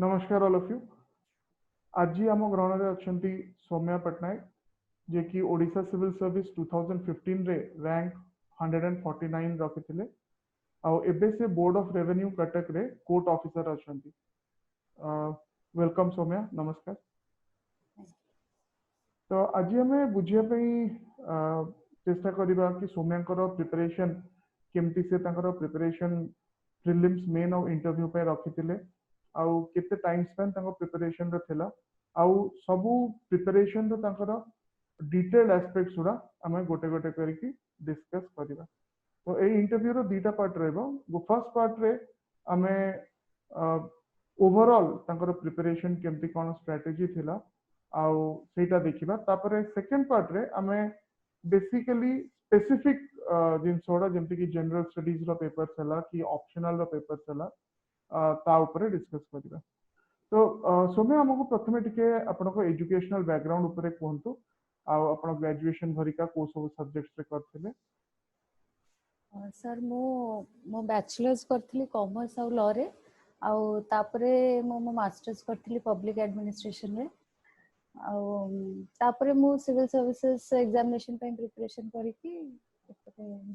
नमस्कार all of you. आज आम ग्रहण में अच्छा सौम्या पट्टनायक जे कि ओडिशा सिविल सर्विस 2015 रे रैंक 149 रखी आबे से बोर्ड ऑफ रेवेन्यू कटक रे कोर्ट ऑफिसर अच्छा। वेलकम सौम्या, नमस्कार। तो आज आम बुझापी चेष्टा करवा कि सौम्या प्रिपरेशन केमती से प्रिपरेशन प्रिलिम्स मेन और इंटरव्यू पे रखी आउ केते टाइम स्पेन प्रिपरेशन थिला आउ सबू प्रिपरेशन डिटेल्ड एस्पेक्ट्स गुड़ा आम गोटे गोटे करके डिस्कस करवा। तो ये इंटरव्यू रो दीटा पार्ट रहिबो। फर्स्ट पार्ट रे आम ओवरऑल प्रिपरेशन केमती कौन स्ट्रेटेजी थिला आउ सेटा देखिबा। तापरे सेकंड पार्ट रे आम बेसिकली स्पेसिफिक जिनसोड़ा जेमती कि जनरल स्टडीज रो पेपर्स हला कि ऑप्शनल रो पेपर्स हला ता ऊपर डिस्कस करवा। तो सौम्य आमको प्रथम टिके आपनको एजुकेशनल बैकग्राउंड ऊपर कहतु आप ग्रेजुएशन भरिका को सब सब्जेक्ट्स रे करथिले। सर मो बैचलर्स करथिली कॉमर्स और लॉ रे आउ तापरे मो मास्टर्स करथिली पब्लिक एडमिनिस्ट्रेशन रे आउ तापरे मो सिविल सर्विसेज एग्जामिनेशन पे प्रिपरेशन करिकी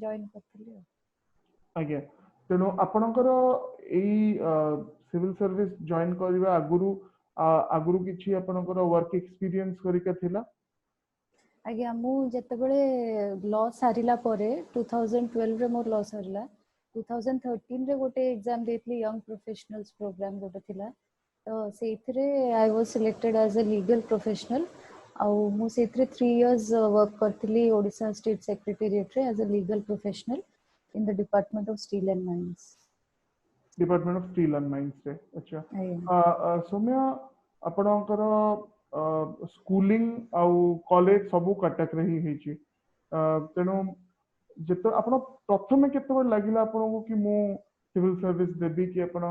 जॉइन करथिली। आज्ञा तेणु आपणकर एई सिविल सर्विस जॉइन करबा आगुरु किछि आपणकर वर्क एक्सपीरियंस करिका थिला? आज्ञा मु जेतेबेले लॉ सारिला परे 2012 रे मोर लॉ सारिला 2013 रे गोटे एग्जाम देथली यंग प्रोफेशनल्स प्रोग्राम गोटे थिला। तो सेथरे I was selected as a legal professional आउ मु सेथरे 3 इयर्स वर्क करथिली ओडिशा स्टेट सेक्रेटेरिएट रे as a legal professional in the department of steel and mines. Department of steel and mines रे। अच्छा सौम्या आपणकर स्कूलिंग आउ कॉलेज सबु कटक रे ही हेची। तेणु जेतो आपण प्रथमे केते लागिला आपनको कि मु सिविल सर्विस देबी कि आपण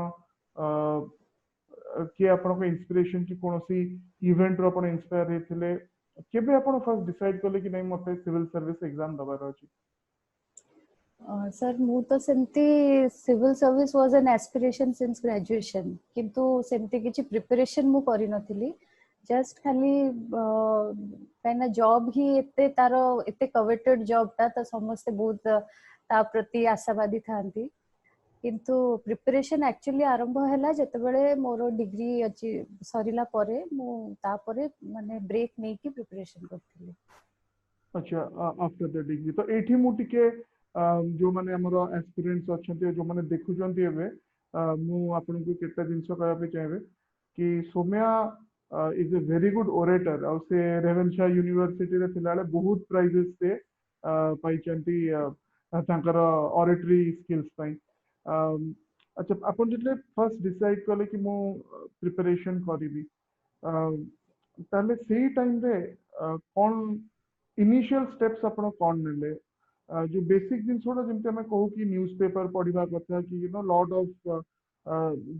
कि आपनको इंस्पिरेशन कि कोनोसी इवेंट रो आपण इंस्पायर हेथिले केबे आपण फर्स्ट डिसाइड करले कि नहीं मते सिविल सर्विस एग्जाम दबार अछि? सर मु तो सेमती civil service was an aspiration since graduation किंतु सेमती किछि प्रिपरेशन मु करि नथिली। जस्ट खाली काइना जॉब ही एते तारो एते कवेटेड जॉब ता तो समस्त बहुत ता प्रति आशावादी थांती किंतु प्रिपरेशन एक्चुअली आरंभ हैला जतबेले मोर डिग्री अछि सरिला परे मु ता परे माने ब्रेक नै कि प्रिपरेशन करथिली। अच्छा आफ्टर द डिग्री तो एठी मु टिके जो माने हमरो एस्पिरेंट्स अछंती जो माने देखुचंती एबे मु आपनको केटा जिंस कहबा पे चाहेबे कि Soumya is a very good orator और से रेवेन्शा यूनिवर्सिटी रे थिलाले बहुत प्राइजेस से पाइचंती तांकर ऑरेटरी स्किल्स पाई। अच्छा अपन जतले फर्स्ट डिसाइड करले कि मु प्रिपरेशन करिवि ताले सेही टाइम रे कोन इनिशियल स्टेप्स आपण कोन नेले जो बेसिक जिन छोड़ा जमते हमें कहू कि न्यूज़पेपर पढ़िबा कथा कि यू नो लॉट ऑफ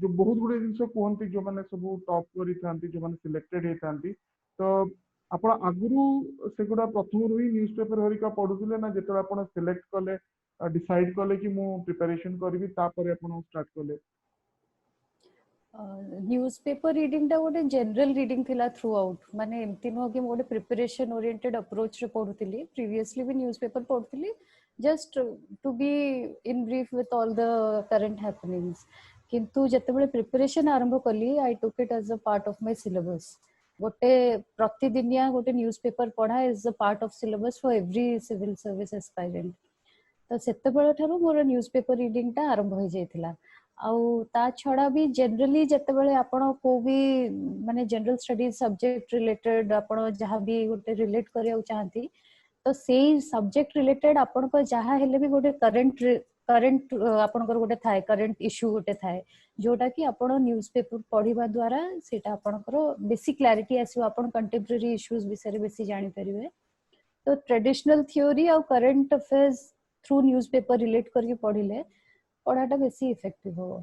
जो बहुत गुडे जिंस कहते जो माने सब टॉप करी थांती जो माने सिलेक्टेड हे थांती। तो आपण आगुरु सेगुडा प्रथम रु ही न्यूज़पेपर हरिका पढुतिले ना जेतरा आपण सिलेक्ट कले डिसाइड कले कि मु प्रिपरेशन करबी तापर आपण स्टार्ट कले? न्यूज़पेपर रीडिंग टा गोटे जनरल रीडिंग थिला थ्रू आउट माने एमती नो कि गोटे प्रिपरेशन ओरिएंटेड अप्रोच रे पढुतिली। प्रीवियसली भी न्यूज़पेपर पढुतिली just to be in brief with all the current happenings किंतु जतबेले प्रिपरेशन आरंभ कली I took it as a part of my syllabus. गोटे प्रतिदिनिया गोटे न्यूज़पेपर पढ़ा is a part of syllabus for every civil service aspirant. तो सेते बेले थारु मोर न्यूज़पेपर रीडिंग टा आरंभ हो जायतिला। आउ ता छड़ा भी जनरली जतबेले आपण को भी माने जनरल स्टडीज सब्जेक्ट रिलेटेड आपण जहां भी गोटे रिलेट करिया चाहती तो सेही सब्जेक्ट रिलेटेड आपण को जहां हेले भी गोटे करंट आपण गोटे थाए करंट इश्यू गोटे थाए जोटा कि आपण न्यूज़पेपर पढ़िबा द्वारा सेटा आपण बेसी क्लैरिटी आसीबो आपण कंटेम्पररी इश्यूज विषय बेसी जानि परिबे। तो ट्रेडिशनल थ्योरी और current affairs through newspaper relate करके पढ़िले पढ़ाटा बेसी इफेक्टिव हो।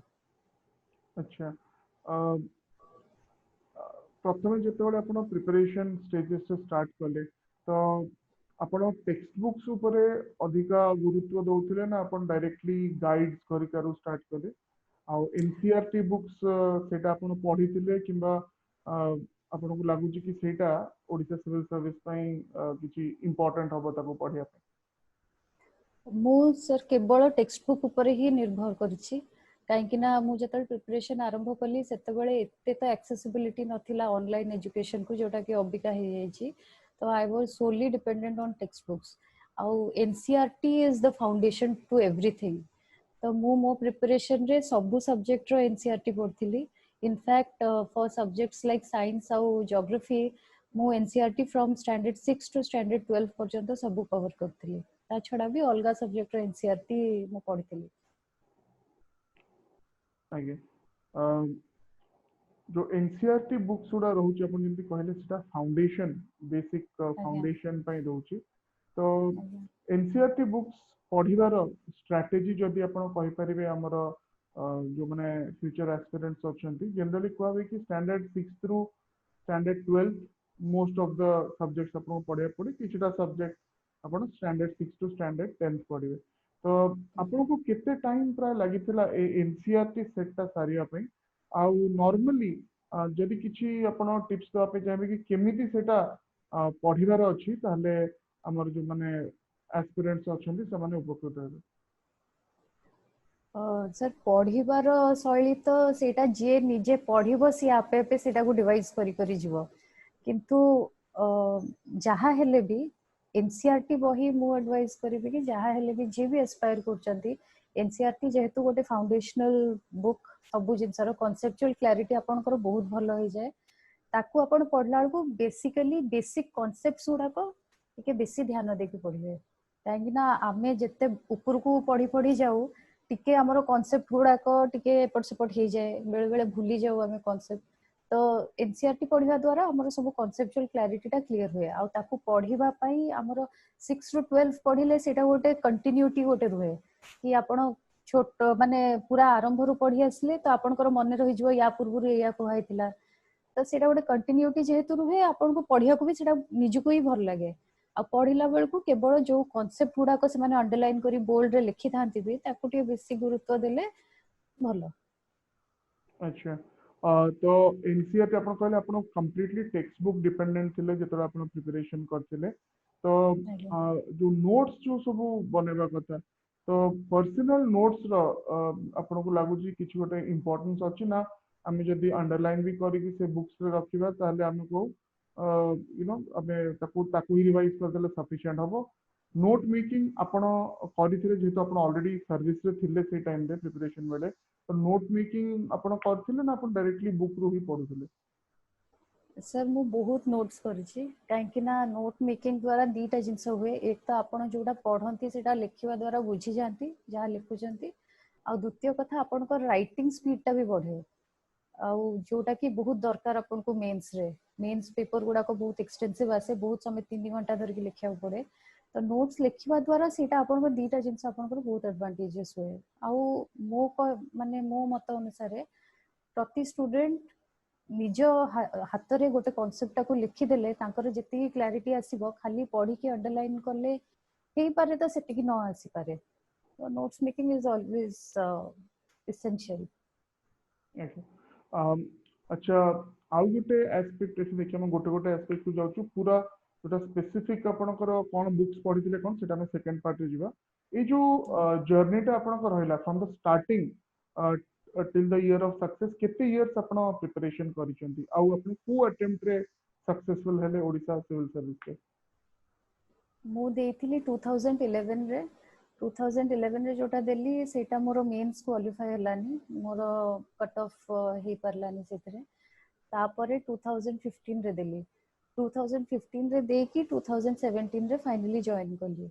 अच्छा प्रथम जेतेबेले आपण प्रिपरेशन स्टेजेस से स्टार्ट कले तो आपण टेक्स्ट बुक्स ऊपर अधिका गुरुत्व दउथिले ना आपण डायरेक्टली गाइड्स करिकारू स्टार्ट कले? ଆଉ एनसीईआरटी बुक्स सेटा आपण पढिथिले किंबा आपन को लागु कि सेटा ओडिशा सिविल सर्विस पई किछि इंपोर्टेंट हबो ताको पढिया पे? ମୁଁ ସାର୍ କେବଳ ଟେକ୍ସଟ ବୁକ୍ ଉପରେ ହିଁ ନିର୍ଭର କରିଛି କାହିଁକି ନା ମୁଁ ଯେତେବେଳେ ପ୍ରିପାରେସନ୍ ଆରମ୍ଭ କଲି ସେତେବେଳେ ଏତେ ତ ଆକ୍ସେସିବିଲିଟି ନଥିଲା ଅନଲାଇନ୍ ଏଜୁକେସନକୁ ଯୋଉଟା କି ଅବିକା ହେଇଯାଇଛି ତ I was solely dependent on textbooks ଆଉ NCERT is the foundation to everything ତ ମୁଁ ମୋ ପ୍ରିପାରେସନ୍ରେ ସବୁ ସବଜେକ୍ଟର ଏନସିଇଆରଟି ପଢ଼ିଥିଲି in fact for subjects like science ଆଉ ଜୋଗ୍ରାଫି ମୁଁ NCERT from standard 6 to standard 12 पर्यंत सब कवर करथिली ता छडा भी अलगा सब्जेक्ट एनसीईआरटी मु पढिथिली आगे जो एनसीईआरटी बुक्स गुड़ा रोचे अपन जंती कहले सेटा फाउंडेशन बेसिक आज्ञा फाउंडेशन पई दोची तो आज्ञा एनसीईआरटी बुक्स पढ़िबार स्ट्रैटेजी जदि आपण कहि परिबे हमर जो माने फ्यूचर एस्पिरेंट्स अछंती जनरली कहबे कि standard 6 through standard 12 most of the subjects आपण पढ़िया पड़ी किछटा सब्जेक्ट आपण स्टैंडर्ड 6 टू स्टैंडर्ड 10 पढ़िबे तो आपण को केते टाइम प्राय लागितला ए एनसीईआरटी सेटटा सारिया पई आउ नॉर्मली जदि किछि आपण टिप्स दवा पे चाहे कि केमिति सेटा पढ़िबार अछि ताले हमर जो माने एस्पिरेंट्स अछंती से माने उपकृत हेबे? सर पढ़िबार शैली तो सेटा जे निजे पढ़िबो सी आपे आपे सेटा को डिवाइस करी करी जीवो किंतु जहा हेले भी एनसीईआरटी बही मु एडवाइस करिबे कि जहा हेले भी जे भी एस्पायर करचंती एनसीईआरटी जेहेतु गोटे फाउंडेशनल बुक सब जिनसर कॉन्सेप्चुअल क्लैरिटी आपनकर बहुत भलो हो जाए ताकू आपण पढ़ला बेलू बेसिकली बेसिक कॉन्सेप्ट्स गुड़ाक टिके बेसी ध्यान देके पढ़िबे काहेकि ना आमे जत्ते ऊपर को पढ़ी पढ़ी जाऊ टिके हमर कॉन्सेप्ट गुड़ाक टिके एपट सेपट हो जाए बेले बेले भूली जाऊ आमे कॉन्सेप्ट तो एनसीईआरटी पढ़िबा द्वारा हमर सब कॉन्सेप्चुअल क्लैरिटीटा क्लियर हुए आ ताकू पढ़िबा पई हमर 6 ରୁ 12 पढ़िले सेटा गोटे कंटिन्यूटी गोटे रुहे कि आपण छोट माने पूरा आरंभ रु पढ़ी आसले तो आपनकर मन रहि जइबो या पूर्व या कहैतिला तो सेटा गोटे कंटिन्यूटी जेहेतु रुहे आपन को पढ़िया को भी सेटा निजको ही भल लागे आ पढ़िला बेल को केवल जो कॉन्सेप्ट गुड़ाक से माने अंडरलाइन करी बोल्ड रे लिखि थांती भी ताकू टिके बेसी गुरुत्व देले भलो। अच्छा तो एनसीईआरटी आपण कहले आपण कंप्लीटली टेक्स्ट बुक डिपेंडेंट थिले जेतरा आपण प्रिपरेशन करथिले तो जो नोट्स जो सब बनेबा कथा तो पर्सनल नोट्स रो आपण को लागु जी किछ गोटे इंपोर्टेंस अछि ना आमे जदी अंडरलाइन भी करी कि से बुक्स रे रखिबा ताले आमे को यू नो आमे ताकू ही रिवाइज कर देले सफिशिएंट हबो नोट मेकिंग आपण करिथिले जेहेतु आपण ऑलरेडी सर्विस रे थिले से टाइम रे प्रिपरेशन बेले तो नोट मेकिंग आपण करथिले ना आपण डायरेक्टली बुक रू ही पढुथिले? सर मु बहुत नोट्स करिछि काहेकि ना नोट मेकिंग द्वारा दीटा जिंस हुए एक तो आपण जोटा पढ़ंती सेटा लिखिबा द्वारा बुझी जानती जहाँ लिखुचंती आ द्वितीय कथा आपण को राइटिंग स्पीड भी बढ़े आउ जोटा कि बहुत दरकार अपन को मेंस पेपर गुडा को बहुत एक्सटेंसिव आसे बहुत समय 3 घंटा धर के लिखिया पड़े तो नोट्स लिखिबा द्वारा सेटा अपन को दीटा जिंस अपन को बहुत एडवांटेजेस हुए आउ माने मो मत अनुसार प्रति स्टूडेंट निज हाथ रे गोटे कॉन्सेप्ट को लिखिदेले तांकर जेति क्लैरिटी आसीबो खाली पढ़ी के अंडरलाइन करले हेई पारे तो सेति की न आसी पारे तो notes making is always essential. अच्छा आउ गोटे एस्पेक्ट एसे देखि हम गोटे गोटे एस्पेक्ट को जाउछु पूरा गोटा स्पेसिफिक आपनकर कोन बुक्स पढिथिले कोन सेटा हम सेकंड पार्ट रे जिबा ए जो जर्नीटा आपनकर रहला from the starting till the year of success केते इयर्स आपण प्रिपरेशन करिसेंती आउ आपण को अटेम्प्ट रे सक्सेसफुल हेले ओडिसा सिविल सर्विस के? मु देइथिली 2011 रे 2011 रे जोटा देली सेटा मोर मेंस क्वालिफाई हलानी मोर कट ऑफ हे परलानी सेतरे तापरे 2015 रे देली 2015 रे देकी 2017 रे फाइनली जॉइन कली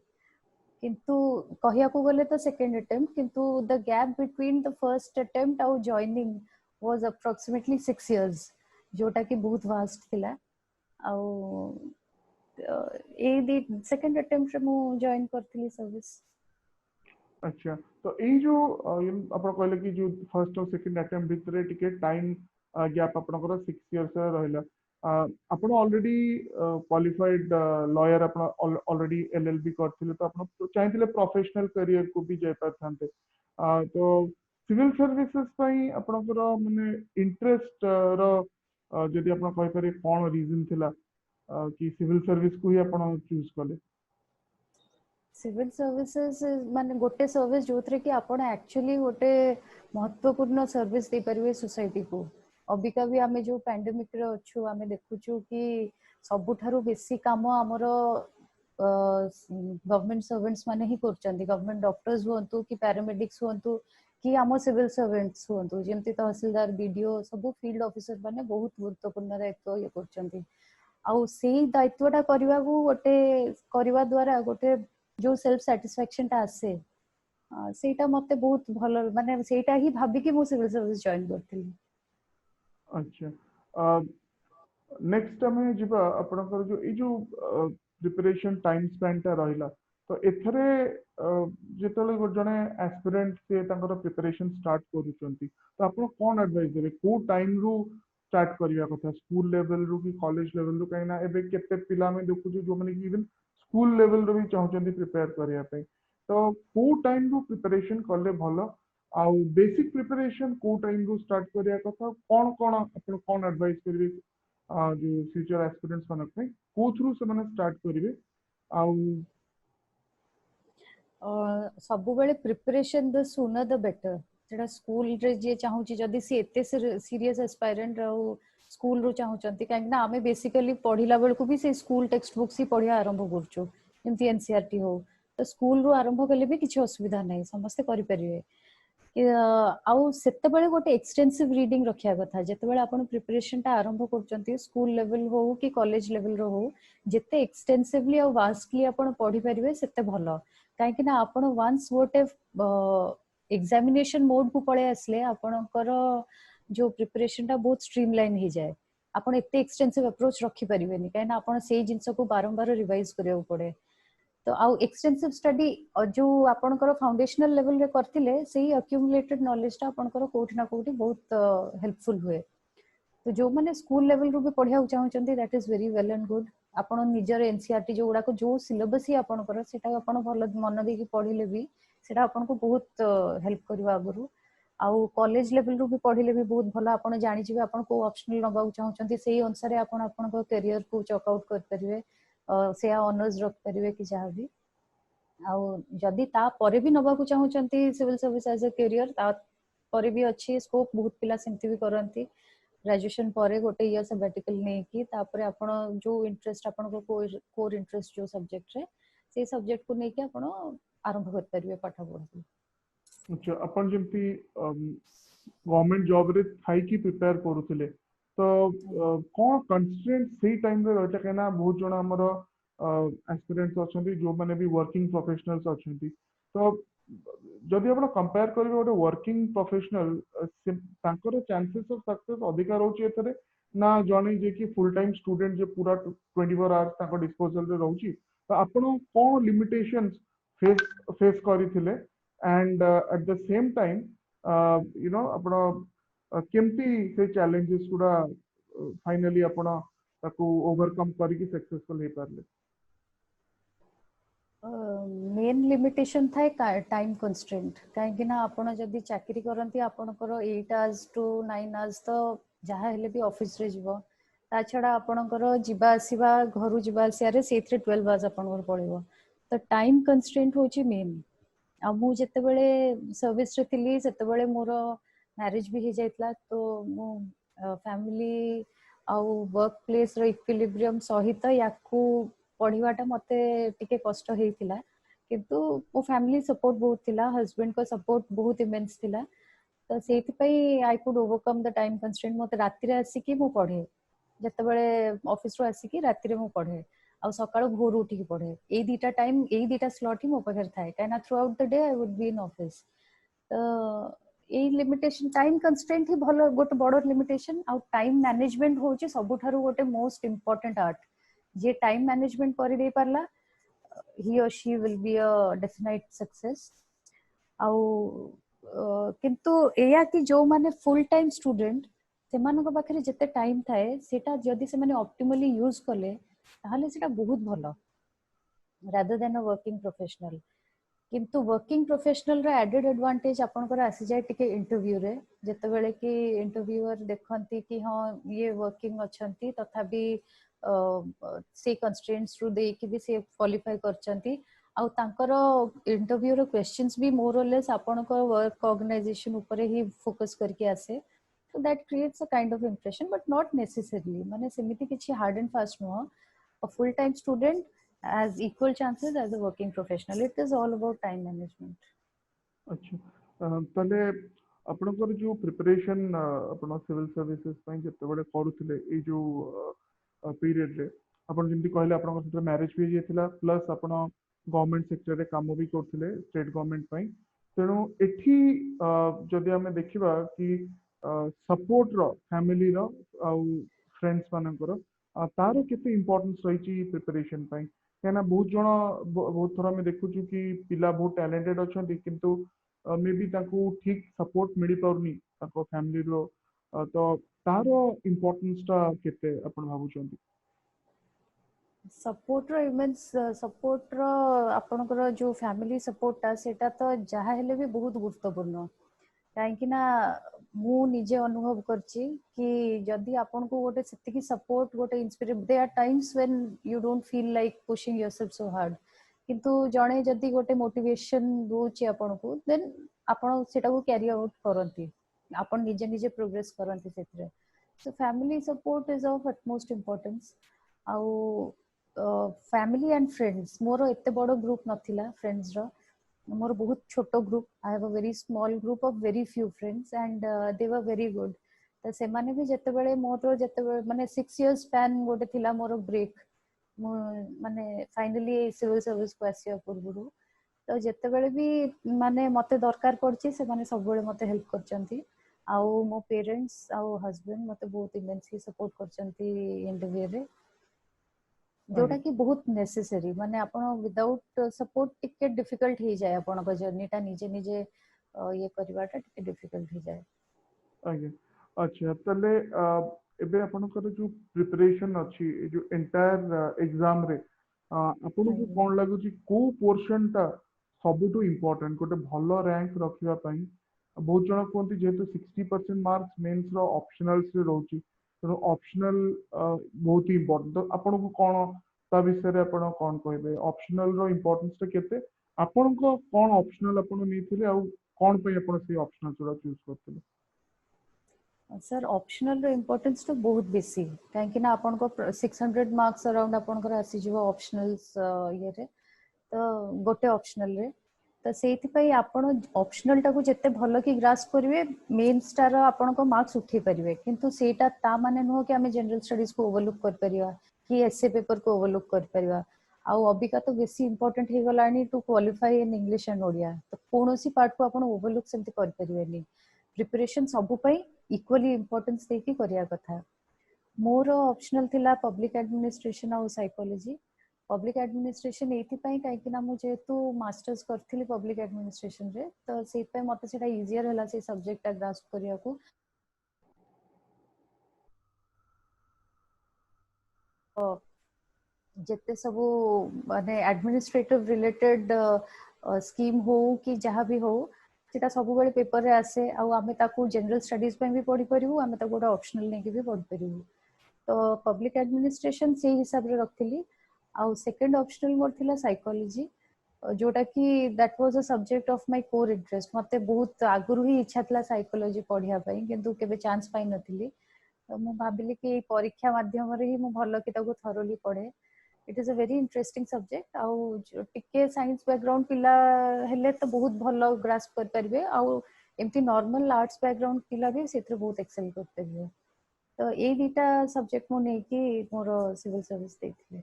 किंतु कहिया को गले तो सेकंड अटेम्प्ट किंतु the gap between the first attempt आउ जॉइनिंग वाज अप्रोक्सीमेटली 6 इयर्स जोटा कि बहुत वास्ट थिला आउ ए दी सेकंड अटेम्प्ट रे मु जॉइन करथिली सर्विस। अच्छा तो ये जो आपण कहले कि जो फर्स्ट और सेकंड अटेम्प्ट भितरे टिके टाइम गैप आपनकर 6 इयर्स रहला आपण ऑलरेडी क्वालिफाइड लॉयर आपण ऑलरेडी एलएलबी करथिले तो आपण चाहथिले प्रोफेशनल करियर को भी जाय पाथांते तो सिविल सर्विसेज पई आपनकर माने इंटरेस्ट रो जदि आपण कहि पारे कोन रीजन थिला कि सिविल सर्विस को ही आपण चूज कले? सिविल सर्विसेज माने गोटे सर्विस जो कि आपण एक्चुअली गोटे महत्वपूर्ण सर्विस दे परिवे सोसाइटी को। अबिका भी आमे जो पैंडेमिक रे अच्छु आमे देखुछु कि सबुठारु बेसी काम हमर गवर्नमेंट सर्वेंट्स माने ही करचंदी। गवर्नमेंट डॉक्टर्स हुंतु कि पैरामेडिक्स हुंतु कि आम सिविल सर्वेंट्स हुंतु जेमति तहसीलदार बीडीओ सब फील्ड ऑफिसर माने बहुत गुरुत्वपूर्ण दायित्व ये करचंदी। आउ सेही दायित्वटा करबा को गोटे करबा द्वारा गोटे जो सेल्फ सैटिस्फैक्शन टा आसे सेटा मते बहुत भलो माने सेटा ही भाबी कि मो सिविल सर्विस जॉइन करथिली। अच्छा नेक्स्ट हमें जिबा आपनकर जो ई जो प्रिपरेशन टाइम स्पेंड ता रहिला तो एथरे जेतले जने एस्पिरेंट से तांकर प्रिपरेशन स्टार्ट करूचंती तो आपण कोन एडवाइस देबे को टाइम रू स्टार्ट करिया कथा स्कूल लेवल रू कि कॉलेज लेवल रू काइना एबे केते पिला में देखु जो माने कि इवन स्कूल लेवल रो भी चाहचंती प्रिपेयर करिया पे तो को टाइम रू प्रिपरेशन करले भलो आउ बेसिक प्रिपरेशन को टाइम रू स्टार्ट करिया कथा कोन कोन आपण कोन एडवाइस करिवे जो फ्यूचर एस्पिरेंट्स मानक पे को थ्रू से माने स्टार्ट करिवे आउ सब बेले preparation the sooner the better सेटा स्कूल रे जे चाहूची जदी से एते सीरियस एस्पायरेंट रहू स्कूल रो चाहूचंती काहे ना हमें बेसिकली पढिला बेल को भी से स्कूल टेक्स्ट बुक्स ही पढिया आरंभ करछु जेमति एनसीईआरटी हो तो स्कूल रो आरंभ कले भी किछि असुविधा नै समस्त करि परिवे आउ सेते बेले गोटे एक्सटेंसिव रीडिंग रखिया कथा जेते बेले आपण प्रिपरेशन ता आरंभ करचंती स्कूल लेवल हो कि कॉलेज लेवल रो हो जेते एक्सटेंसिवली और वास्टली आपण पढि परिवे सेते भलो काहे कि ना आपण वंस गोटे एग्जामिनेशन मोड को पळे आसले आपणकर जो प्रिपरेशन ता बहुत स्ट्रीमलाइन हो जाए आपण एते एक्सटेंसिव अप्रोच रखि परिवेनी काहे ना आपण सेही जिंस को बारंबार रिवाइज करियो पड़े तो आउ एक्सटेंसिव स्टडी जो आपणकर फाउंडेशनल लेवल रे करथिले सेही अक्युमुलेटेड नॉलेज ता आपणकर कोठी ना कोठी बहुत हेल्पफुल हुए तो जो माने स्कूल लेवल रू भी पढ़िया चाहूचंती that is very well and good आपण निजर एनसीईआरटी जो गुडा को जो सिलेबस ही आपणकर सेटा आपण भलो मन देकी पढिले भी सेटा आपण को बहुत हेल्प करबा आगुरु आउ कॉलेज लेवल रू भी पढिले भी बहुत भलो आपण जानि जिवे आपण को ऑप्शनल नबाउ चाहूचंती सेही अनुसार आपण आपण को करियर को चेक आउट कर परिवे से ऑनर्स रख परिवे कि जहा भी आउ जदी ता परे भी नबा को चाहूचंती civil service as a career ता परे भी अच्छी स्कोप बहुत पिला सेमती भी करंती ग्रेजुएशन परे गोटे इयर सबैटिकल नै कि तापरे आपण जो इंटरेस्ट आपण को कोर इंटरेस्ट जो सब्जेक्ट रे से सब्जेक्ट को नै कि आपण आरंभ कर परिवे पाठ पढु। अच्छा अपन जेमती गवर्नमेंट जॉब रे थाई की प्रिपेयर करूथिले तो कोन कंस्ट्रेंट सेही टाइम रे रहता केना बहुत जण हमर एस्पिरेंट्स अछंती जो माने भी वर्किंग प्रोफेशनल्स अछंती तो जदि आपण कंपेयर करिवे गोटे वर्किंग प्रोफेशनल तांकर चांसेस ऑफ सक्सेस अधिका रहउची एथरे ना जणे जे कि फुल टाइम स्टूडेंट जे पूरा 24 आवर्स तांको डिस्पोजल रे रहउची तो आपण कोन लिमिटेशंस फेस फेस करिथिले and at the same time you know आपण केमती से चैलेंजेस गुडा फाइनली आपण ताको ओवरकम करिकि सक्सेसफुल हे परले। मेन लिमिटेशन थाए टाइम कंस्ट्रेंट कहीं ना आपण जदि चाकरी करंती आपणकर 8 आवर्स टू 9 आवर्स तो जहा हेले भी ऑफिस रे जीवो ता छडा आपणकर जीवा आसीबा घरु जीवा आसिया रे सेथरे 12 आवर्स आपणकर पळिवो तो टाइम कंस्ट्रेंट होची मेन आ मु जते बेले सर्विस रे थिली सेते बेले मोर मैरिज भी हे जाइतला तो मु फैमिली आउ वर्क प्लेस रो इक्विलिब्रियम सहित याकू पढ़ीवाटा मते टिके कष्ट हेइतिला किंतु मो फैमिली सपोर्ट बहुत थिला हस्बैंड को सपोर्ट बहुत इमेंस थिला तो सेति पई I could overcome the time constraint मते राति रे आसी कि मु पढे जते बेले ऑफिस रो आसी कि राति रे मु पढे आ सकाळ भोर उठी कि पढे ए दीटा टाइम ए दीटा स्लॉट ही मो पाखर थाए काना through out the day I would be in office तो ए लिमिटेशन टाइम कंस्ट्रेंट ही भलो गोटे बड़ लिमिटेशन आ टाइम मैनेजमेंट होची सबुठारु गोटे मोस्ट इंपोर्टेंट आर्ट जे टाइम मैनेजमेंट कर दे पारला he or she will be a definite success आउ किंतु एया कि जो माने फुल टाइम स्टूडेंट सेमानक पाखरे जते टाइम थाए सेटा जदी से माने ऑप्टिमली यूज करले ताहले सेटा बहुत भलो rather than a working professional किंतु वर्किंग प्रोफेशनल रा एडेड एडवांटेज आपनकर आसी जाय टिके इंटरव्यू रे जते बेले कि इंटरव्यूअर देखंती कि हां ये वर्किंग अछंती तथापि से कंस्ट्रेंट्स रु दे कि भी से क्वालिफाई करचंती आउ तांकर इंटरव्यू रो क्वेश्चंस भी मोर और लेस आपनकर वर्क ऑर्गेनाइजेशन ऊपर ही फोकस करके आसे so that creates a kind of impression but not necessarily माने सेमिति किछि hard and fast no a full time student has equal chances as a working professional. It is all about time management. अच्छा ताले आपनकर जो preparation आपण civil services पई जते बडे करूथिले ए जो पीरियड रे आपण जेंति कहले आपनकर सत्र मैरिज भी जेथिला प्लस आपण गवर्नमेंट सेक्टर रे काम भी करथिले स्टेट गवर्नमेंट पई तेणु एठी जदि हमें देखिबा कि सपोर्ट रो फैमिली रो आ फ्रेंड्स मानकर तार केते इंपोर्टेंस रही प्रिपरेशन पई कहना बहुत जन बहुत थर आम देखु कि पिला बहुत टैलेंटेड अच्छा किंतु मे बी ठीक सपोर्ट मिल पारनी फैमिली रो तो तार इम्पोर्टेंस टा केते आपण भाबुचंती सपोर्ट रो मींस सपोर्ट रो आपनकर जो फैमिली सपोर्ट ता सेटा तो जहा हेले भी बहुत गुरुत्वपूर्ण कहीं ना मु निजे अनुभव करची कि जदि आपन को गोटे सेतिकी सपोर्ट गोटे इंस्पिरेट there are times when you don't feel like pushing yourself so hard किंतु जणे जदि गोटे मोटिवेशन दोची आपन को देन आपन सेटा को कैरी आउट करंती आपन निजे निजे प्रोग्रेस करंती सेतरे so family support is of utmost importance आउ फैमिली एंड फ्रेंड्स मोर एते बड़ो ग्रुप नथिला फ्रेंड्स रो मोर बहुत छोटो group I have a very small group of very few friends and they were very good तो से माने भी जते बेले मोर जते माने 6 इयर्स स्पैन गोटे थिला मोर ब्रेक माने फाइनली सिविल सर्विस को आसिया पूर्वरु तो जते बेले भी माने मते दरकार पड़ची से माने सब बेले मते हेल्प करचंती आउ मो पेरेंट्स आउ हस्बैंड मते बहुत इमेंसली सपोर्ट करचंती इंटरव्यू रे जोटा कि बहुत नेसेसरी माने आपण विदाउट सपोर्ट टिके डिफिकल्ट ही जाय आपण को जर्नी टा निजे निजे ये करबाटा टिके डिफिकल्ट ही जाय आगे अच्छा तले एबे आपनकर जो प्रिपरेशन अछि जो एंटायर एग्जाम रे आपन को कोन लागु छी को पोर्शन टा सबुटु इम्पोर्टेंट गोटे भलो रैंक रखिबा पई बहुत जन कहते जेहेतु 60% मार्क्स मेंस रो ऑप्शनल्स रे रहउची तो ऑप्शनल बहुत ही इम्पोर्टेंट तो आपन को कोन ता विषय रे आपन कोन कहबे ऑप्शनल रो इम्पोर्टेंस टा केते आपन को कोन ऑप्शनल आपन नीथिले आ कोन पई आपन से ऑप्शनल जोड़ा चूज करथिले सर ऑप्शनल रो इंपोर्टेंस तो बहुत बेसी काहे ना आपन को 600 मार्क्स अराउंड आपन को आसी जीवो ऑप्शनल्स ये रे तो गोटे ऑप्शनल रे तो सेति पई आपन ऑप्शनल टा को जत्ते भलो की ग्रास्प करिवे मेन स्टार आपन को मार्क्स उठे परिवे किंतु सेटा ता माने नो कि हमें जनरल स्टडीज को ओवरलुक कर परिवा कि एसए पेपर को ओवरलुक कर परिवा आउ अबिका तो बेसी इंपोर्टेंट हे गलानी to qualify in English and Odia तो कोनोसी पार्ट को आपन ओवरलुक सेमति कर परिवेनी प्रिपरेशन सबु पई इक्वली इंपोर्टेंस देकी करिया कथा मोर ऑप्शनल थिला पब्लिक एडमिनिस्ट्रेशन और साइकोलॉजी पब्लिक एडमिनिस्ट्रेशन एथि पई काहे कि ना मु जेतु मास्टर्स करथिली पब्लिक एडमिनिस्ट्रेशन रे तो सेति पई मते सेटा इजियर हला से सब्जेक्ट टा ग्रास्प करिया को जेते सबु माने एडमिनिस्ट्रेटिव रिलेटेड स्कीम हो कि जहाँ भी हो सेटा सब बेले पेपर रे आसे आ आमे ताकू जनरल स्टडीज पे भी पढ़ी परिबु आमे ताकू गोटा ऑप्शनल नै के भी पढ़ी परिबु तो पब्लिक एडमिनिस्ट्रेशन से हिसाब रे रखथिली आ सेकंड ऑप्शनल मोर थिला साइकोलॉजी जोटा कि that was a subject of my core interest मते बहुत आगुरु ही इच्छा थिला साइकोलॉजी पढ़िया पई किंतु केबे चांस पाई नथिली तो मु भाबिली कि परीक्षा माध्यम रे ही मु भलो कि ताकू थरोली पढ़े it is a very interesting subject आउ टिके साइंस बैकग्राउंड पिला हेले तो बहुत भलो ग्रास्प कर परबे आउ एमती नॉर्मल आर्ट्स बैकग्राउंड पिला भी सेत्र बहुत एक्सेल करते हुए तो ए दुटा सब्जेक्ट मु नै कि मोर सिविल सर्विस देथिले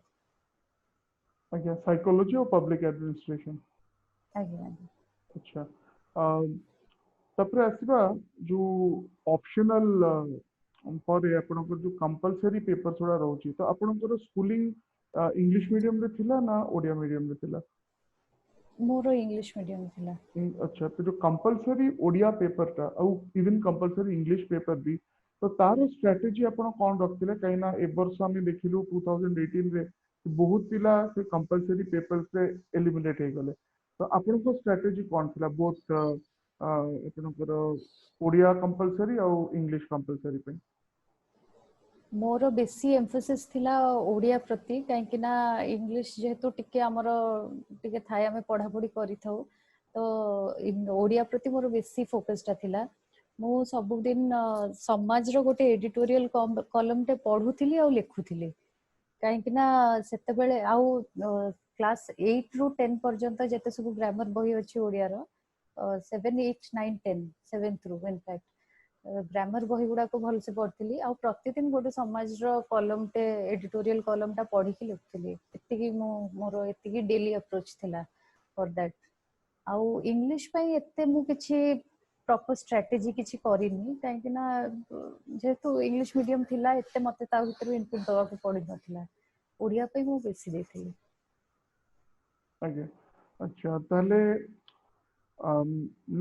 आज्ञा साइकोलॉजी और पब्लिक एडमिनिस्ट्रेशन आज्ञा अच्छा तापर आसीबा जो ऑप्शनल पर आपनकर जो कंपलसरी पेपर थोड़ा रहउची तो आपनकर स्कूलिंग इंग्लिश मीडियम रे थिला ना ओडिया मीडियम रे थिला मोर इंग्लिश मीडियम थिला अच्छा तो जो कंपलसरी ओडिया पेपर टा और इवन कंपलसरी इंग्लिश पेपर भी तो तार स्ट्रेटजी आपण कोन रखथिले काइना ए वर्ष हम देखिलु 2018 रे बहुत पिला से कंपलसरी पेपर से एलिमिनेट हे गले तो आपनको स्ट्रेटजी कौन थिला बोथ आपनकर ओडिया कंपलसरी और इंग्लिश कंपलसरी पे? मोर बेसी एम्फोसिस थिला ओडिया प्रति काहेकि ना इंग्लिश जेहेतु टिके हमर टिके थाए आमे पढ़ा पढ़ी करि थाउ तो ओडिया प्रति मोर बेसी फोकसटा थिला मु सब दिन समाज रो गोटे एडिटोरियल कॉलम टे पढुथिली और लिखुथिली काहेकि ना सेते बेले आउ क्लास 8 रु 10 पर्यंत जेते सब ग्रामर बही अछि ओडिया रो 7 8 9 10 7th रु इनफैक्ट ग्रामर बही गुड़ा को भल से पढ़ती आ प्रतिदिन गोटे समाज कलम टे एडिटोरियल कलम टा पढ़ी लिखुली एति मोर एति डेली अप्रोच थिला फॉर दैट आउ इंग्लिश पई एते मु किछि प्रॉपर स्ट्रेटजी किछि करिनी काहेकि ना जेहेतु इंग्लिश मीडियम थिला एते मते ता भीतर इनपुट दवा को पड़ी नथिला ओडिया पई मु बेसी देथिली। आगे अच्छा ताले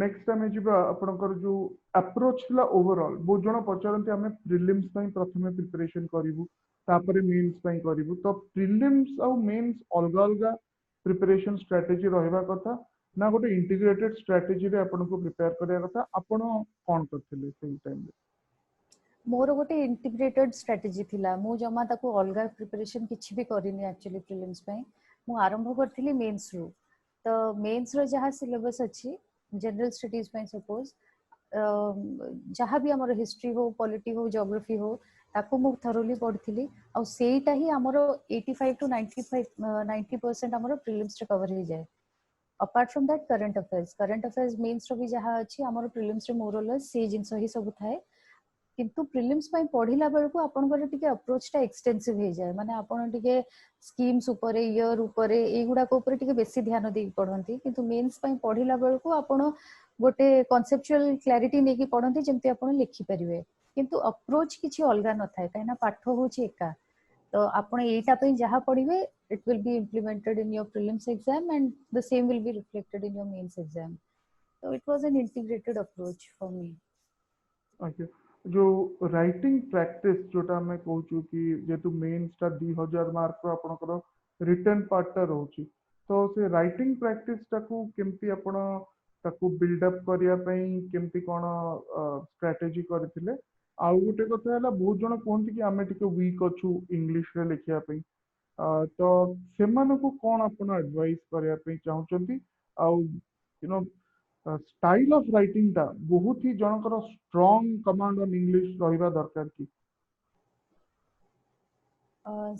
नेक्स्ट टाइम जिबा आपनकर जो अप्रोच थिला ओवरऑल बहुत जण पचारंती हमें प्रीलिम्स पई प्रथमे प्रिपरेशन करिवु तापरे मेंस पई करिवु तो प्रीलिम्स और मेंस अलग अलग प्रिपरेशन स्ट्रेटजी रहबा कथा ना गोटे इंटीग्रेटेड स्ट्रेटजी रे आपन को प्रिपेयर करिया कथा आपण कोन करथिले सेम टाइम रे? मोर गोटे इंटीग्रेटेड स्ट्रेटजी थिला मु जमा ताको अलगा प्रिपरेशन किछि भी करिनी एक्चुअली प्रीलिम्स पई मु आरंभ करथिली मेंस रु तो मेंस रो जहा सिलेबस अछि जनरल स्टडीज पई सपोज जहाँ भी हमर हिस्ट्री हो पॉलिटी हो ज्योग्राफी हो ताको मु थरोली पढ़थिली और सेटा ही हमर 85 टू 90% हमर प्रीलिम्स रे कवर हो जाए apart from that current affairs mains रो भी जहाँ अछि हमर प्रीलिम्स रे मोरलेस से जिंस ही सब थाए किंतु प्रीलिम्स पई पढ़िला बेल को आपन टिके अप्रोच टा एक्सटेंसिव हो जाए माने आपन टिके स्कीम्स ऊपर ईयर ऊपर ए गुडा को ऊपर टिके बेसी ध्यान दे पढ़ंती किंतु मेंस पई पढ़िला बेल को आपन गोटे कॉन्सेप्चुअल क्लैरिटी नेकी पढ़ंती जेमति आपन लिखि परिवे किंतु अप्रोच किछि अलगा न थाए काइना पाठ होछि एका तो आपन एटा पई जहा पढ़िवे it will be implemented in your prelims exam and the same will be reflected in your mains exam so it was an integrated approach for me. अच्छा जो राइटिंग प्रैक्टिस जोटा मैं कहूँ कि जेतु मेंस टा 2000 मार्क रो आपनकर रिटन पार्ट टा रहउची तो से राइटिंग प्रैक्टिस टाकू केमती आपण ताकू बिल्ड अप करिया पई केमती कोन स्ट्रेटजी करथिले आ गोटे कथा हला बहुत जण कहंती कि आमे टिके वीक अछु इंग्लिश रे लिखिया पई तो सेमानकू कोन आपण एडवाइस करिया पई चाहउचंती uh you know style of writing टा बहुत ही जनकर स्ट्रॉन्ग कमांड ऑन इंग्लिश रहिबा दरकार की?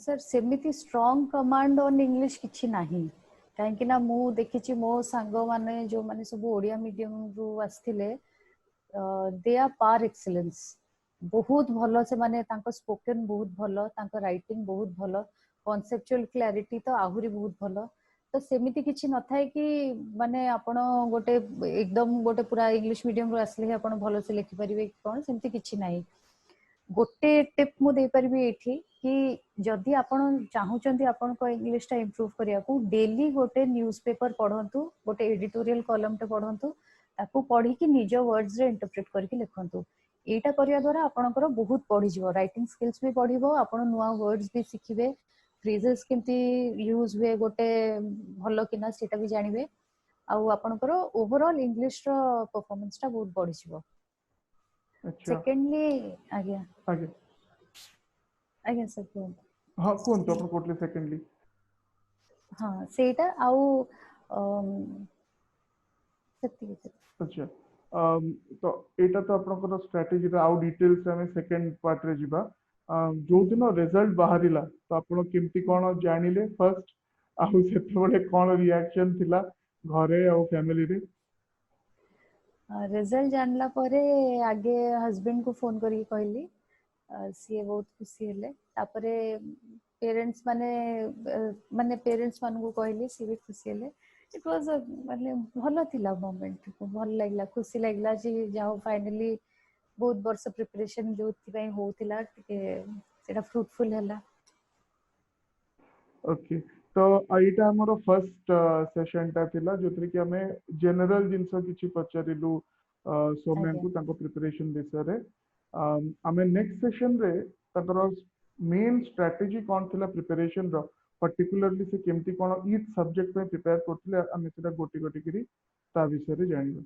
सर सेमिति स्ट्रॉन्ग कमांड ऑन इंग्लिश किछि नाही काहेकि ना मु देखिछि मो सांग माने जो माने सब ओडिया मीडियम रु आस्थिले दे आर पार एक्सीलेंस बहुत भलो से माने तांको स्पोकन बहुत भलो तांको राइटिंग बहुत भलो कॉन्सेप्चुअल क्लैरिटी तो आहुरी बहुत भलो तो सेमिति किछि न थाए कि माने आपण गोटे एकदम गोटे पूरा इंग्लिश मीडियम रु आसले आपण भलो से लिखि परिबे कोन सेमिति किछि नाही गोटे टिप मु दे परबी एठी कि जदि आपण चाहूचंती आपण को इंग्लिश टा इंप्रूव करिया को डेली गोटे न्यूज़पेपर पढंतु गोटे एडिटोरियल कॉलम टे पढंतु ताकू पढी कि निज वर्ड्स रे इंटरप्रेट करके लिखंतु एटा करिया द्वारा आपणकर बहुत पढी जिवो राइटिंग स्किल्स भी पढिबो आपण नुवा वर्ड्स भी सिखिबे फ्रेजेस केमती यूज हुए गोटे भलो किना सेटा भी जानिबे आ आपणकर ओवरऑल इंग्लिश रो परफॉर्मेंस टा बहुत बढ़ी जिवो। अच्छा सेकेंडली आज्ञा आगे आज्ञा सर कोन हाँ कोन तो आपण कोटले सेकेंडली हाँ सेटा आउ सत्य अच्छा तो एटा तो आपनकर स्ट्रेटजी रा आउ डिटेल्स हमें सेकंड पार्ट रे जिबा जो दिन रिजल्ट बाहरिला तो आपण केमती कोन जानिले फर्स्ट आउ सेते बळे कोन रिएक्शन थिला घरे आउ फैमिली रे? रिजल्ट जानला परे आगे हस्बैंड को फोन करी कहली सी बहुत खुशी हेले तापरे पेरेंट्स माने माने पेरेंट्स मान को कहली सी भी खुशी हेले इट वाज माने भलो थिला मोमेंट भल लागला खुशी लागला जे जाओ फाइनली बहुत वर्ष प्रिपरेशन जो थी होतिला सेटा फ्रूटफुल हैला। ओके तो एटा हमर फर्स्ट सेशन टा थिला जोतरे कि हमें जनरल जिंस किछि पचारिलु सौम्या आज्ञा को तांको प्रिपरेशन विषय रे हमें नेक्स्ट सेशन रे ताकर मेन स्ट्रेटजी कोन थिला प्रिपरेशन रो पर्टिकुलरली से केमती कोन ईच सब्जेक्ट में प्रिपेयर करथिले आमे सेटा गोटी गोटी करी ता विषय रे जानिबा।